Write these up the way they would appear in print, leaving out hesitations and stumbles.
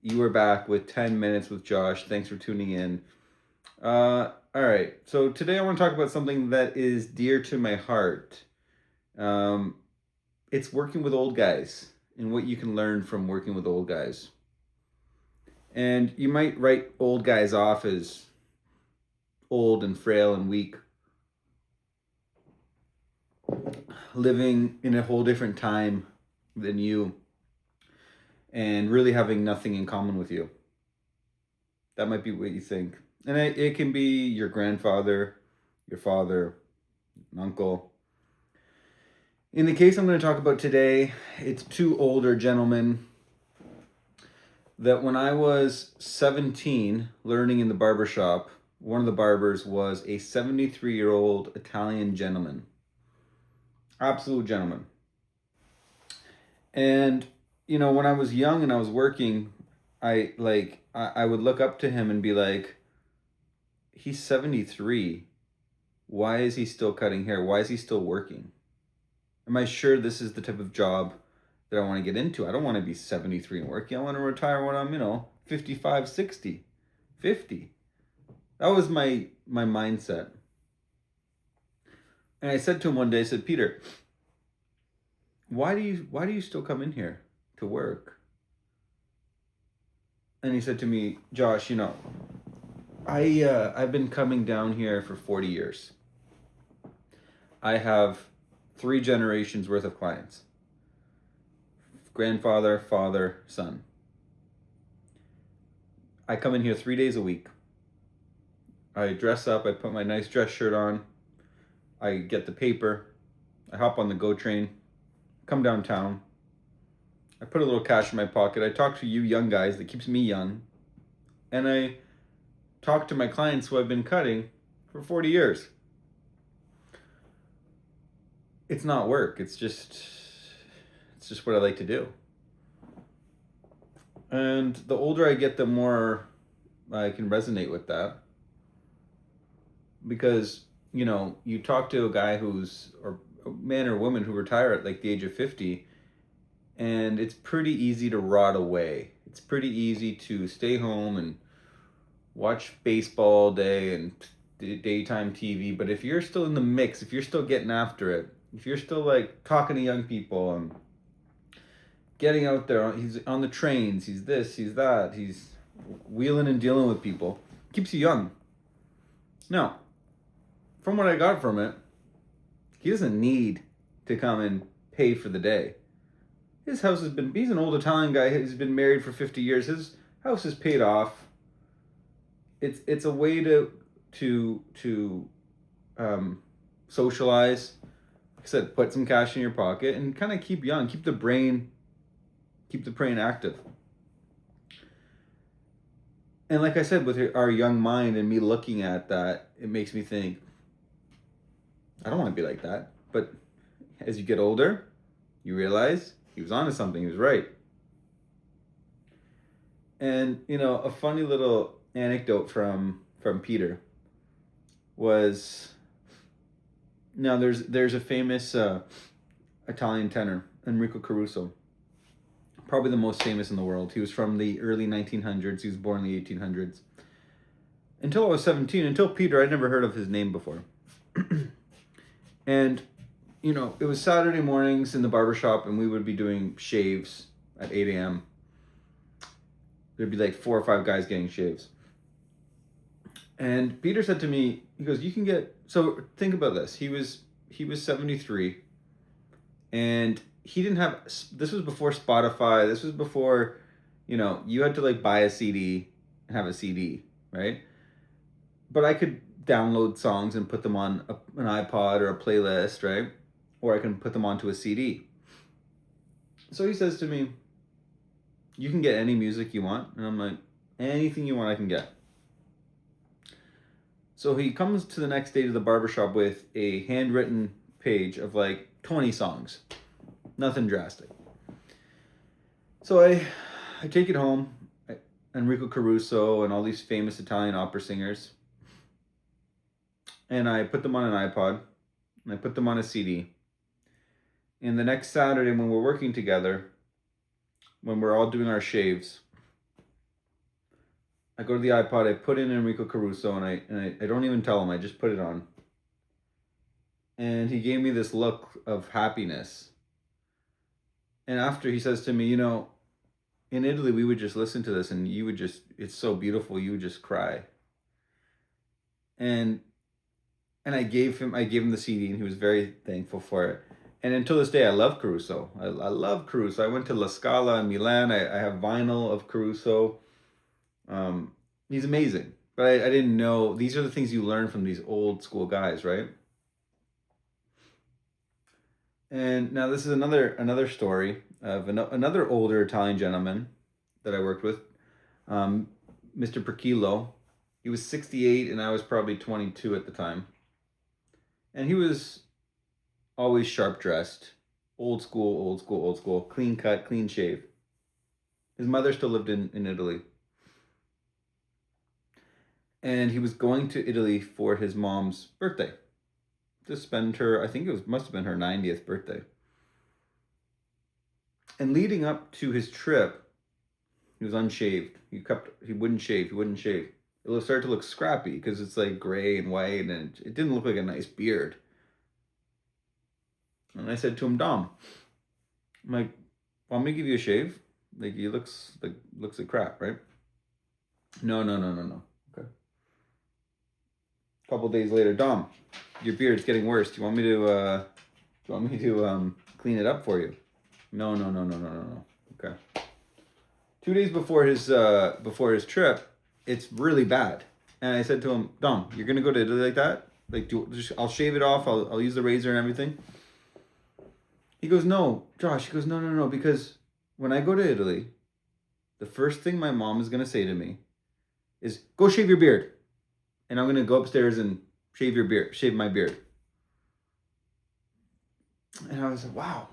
You are back with 10 minutes with Josh. Thanks for tuning in. All right, so today I want to talk about something that is dear to my heart. Um, it's working with old guys and what you can learn from working with old guys. And you might write old guys off as old and frail and weak, living in a whole different time than you, and really having nothing in common with you. That might be what you think. And it can be your grandfather, your father, an uncle. In the case I'm going to talk about today, it's two older gentlemen that when I was 17 learning in the barber shop, one of the barbers was a 73-year-old Italian gentleman. Absolute gentleman. And, you know, when I was young and I was working, I would look up to him and be like, he's 73. Why is he still cutting hair? Why is he still working? Am I sure this is the type of job that I want to get into? I don't want to be 73 and working. I want to retire when I'm, 55, 60, 50. That was my mindset. And I said to him one day, I said, Peter, why do you still come in here to work? And he said to me, Josh, I've been coming down here for 40 years. I have 3 generations worth of clients. Grandfather, father, son. I come in here 3 days a week. I dress up, I put my nice dress shirt on, I get the paper, I hop on the GO train, come downtown, I put a little cash in my pocket, I talk to you young guys, that keeps me young, and I talk to my clients who I've been cutting for 40 years. It's not work, it's just what I like to do. And the older I get, the more I can resonate with that. Because, you talk to a guy or a man or woman who retire at like the age of 50, and it's pretty easy to rot away. It's pretty easy to stay home and watch baseball all day and daytime TV. But if you're still in the mix, if you're still getting after it, if you're still like talking to young people and getting out there, he's on the trains, he's this, he's that, he's wheeling and dealing with people, keeps you young. Now, from what I got from it, he doesn't need to come and pay for the day. His house he's an old Italian guy, he's been married for 50 years, his house is paid off. It's a way to socialize. Like I said, put some cash in your pocket and kind of keep young, keep the brain active. And like I said, with our young mind and me looking at that, it makes me think, I don't want to be like that. But as you get older, you realize he was onto something, he was right. And, a funny little anecdote from Peter was, now there's a famous Italian tenor, Enrico Caruso, probably the most famous in the world. He was from the early 1900s. He was born in the 1800s. Until I was 17, until Peter, I'd never heard of his name before. And, it was Saturday mornings in the barbershop, and we would be doing shaves at 8 a.m. There'd be like 4 or 5 guys getting shaves. And Peter said to me, he goes, you can get, so think about this. He was 73, and he didn't have, this was before Spotify. This was before, you had to like buy a CD and have a CD, right? But I could download songs and put them on an iPod or a playlist, right? Or I can put them onto a CD. So he says to me, you can get any music you want. And I'm like, anything you want, I can get. So he comes to the next day to the barbershop with a handwritten page of like 20 songs. Nothing drastic. So I take it home, Enrico Caruso and all these famous Italian opera singers, and I put them on an iPod, and I put them on a CD. And the next Saturday when we're working together, when we're all doing our shaves, I go to the iPod, I put in Enrico Caruso, and I don't even tell him, I just put it on. And he gave me this look of happiness. And after, he says to me, you know, in Italy, we would just listen to this and you would just, it's so beautiful, you would just cry. And I gave him the CD, and he was very thankful for it. And until this day, I love Caruso. I love Caruso. I went to La Scala in Milan. I have vinyl of Caruso. He's amazing. But I didn't know, these are the things you learn from these old school guys, right? And now this is another story of another older Italian gentleman that I worked with, Mr. Perquillo. He was 68 and I was probably 22 at the time. And he was always sharp dressed, old school, clean cut, clean shave. His mother still lived in Italy. And he was going to Italy for his mom's birthday to spend her, I think must have been her 90th birthday. And leading up to his trip, he was unshaved. He wouldn't shave. It started to look scrappy because it's like gray and white, and it didn't look like a nice beard. And I said to him, Dom, I'm like, want me to give you a shave? Like, he looks like crap, right? No. Okay. A couple days later, Dom, your beard's getting worse. Do you want me to clean it up for you? No. Okay. 2 days before his trip, it's really bad. And I said to him, Dom, you're gonna go to Italy like that? Like, I'll shave it off. I'll use the razor and everything. He goes, no, Josh. He goes, no, because when I go to Italy, the first thing my mom is gonna say to me is, go shave your beard. And I'm gonna go upstairs and shave my beard. And I was like, wow.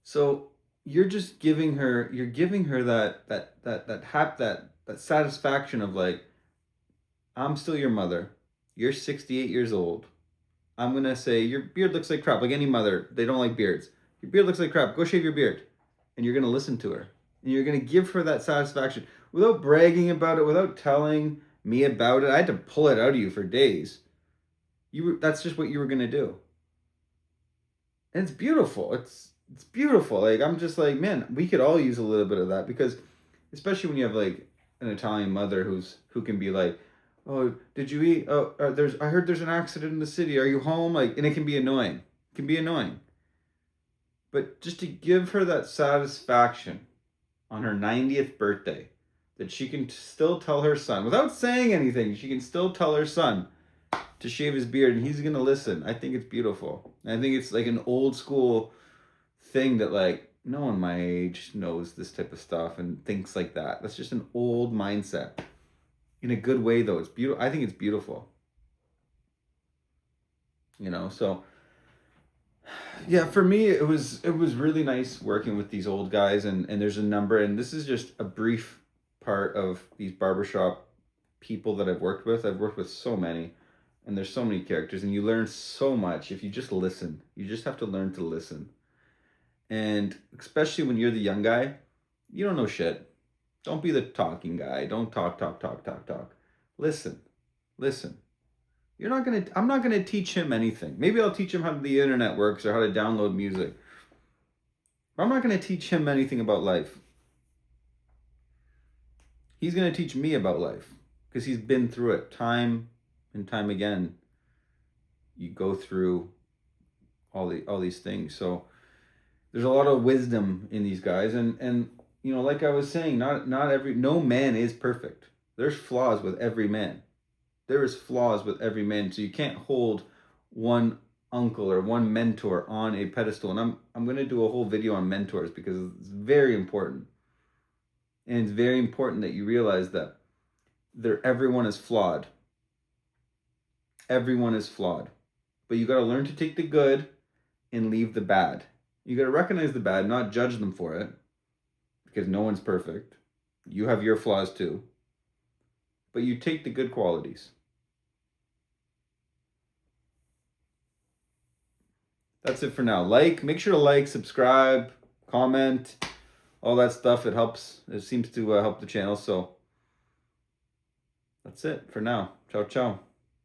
So you're giving her that satisfaction of like, I'm still your mother. You're 68 years old. I'm gonna say your beard looks like crap. Like any mother, they don't like beards. Your beard looks like crap. Go shave your beard. And you're gonna listen to her. And you're gonna give her that satisfaction without bragging about it, without telling me about it. I had to pull it out of you for days. That's just what you were gonna do. And it's beautiful. It's beautiful. Like, I'm just like, man, we could all use a little bit of that, because especially when you have like an Italian mother who can be like, oh, did you eat? Oh, I heard there's an accident in the city. Are you home? Like, and it can be annoying. It can be annoying. But just to give her that satisfaction on her 90th birthday, that she can still tell her son, without saying anything, she can still tell her son to shave his beard, and he's going to listen. I think it's beautiful. And I think it's like an old school thing that like no one my age knows this type of stuff and thinks like that. That's just an old mindset. In a good way though. It's beautiful. I think it's beautiful. You know, so yeah, for me it was really nice working with these old guys, and there's a number, and this is just a brief part of these barbershop people that I've worked with. I've worked with so many, and there's so many characters, and you learn so much if you just listen. You just have to learn to listen. And especially when you're the young guy, you don't know shit. Don't be the talking guy. Don't talk. Listen. I'm not gonna teach him anything. Maybe I'll teach him how the internet works or how to download music. But I'm not gonna teach him anything about life. He's gonna teach me about life, because he's been through it time and time again. You go through all these things. So there's a lot of wisdom in these guys, and you know, like I was saying, no man is perfect. There's flaws with every man. There is flaws with every man. So you can't hold one uncle or one mentor on a pedestal. And I'm going to do a whole video on mentors, because it's very important. And it's very important that you realize that everyone is flawed. Everyone is flawed. But you got to learn to take the good and leave the bad. You got to recognize the bad, not judge them for it, because no one's perfect. You have your flaws too. But you take the good qualities. That's it for now. Make sure to like, subscribe, comment. all that stuff. It helps. It seems to help the channel. So that's it for now. Ciao, ciao.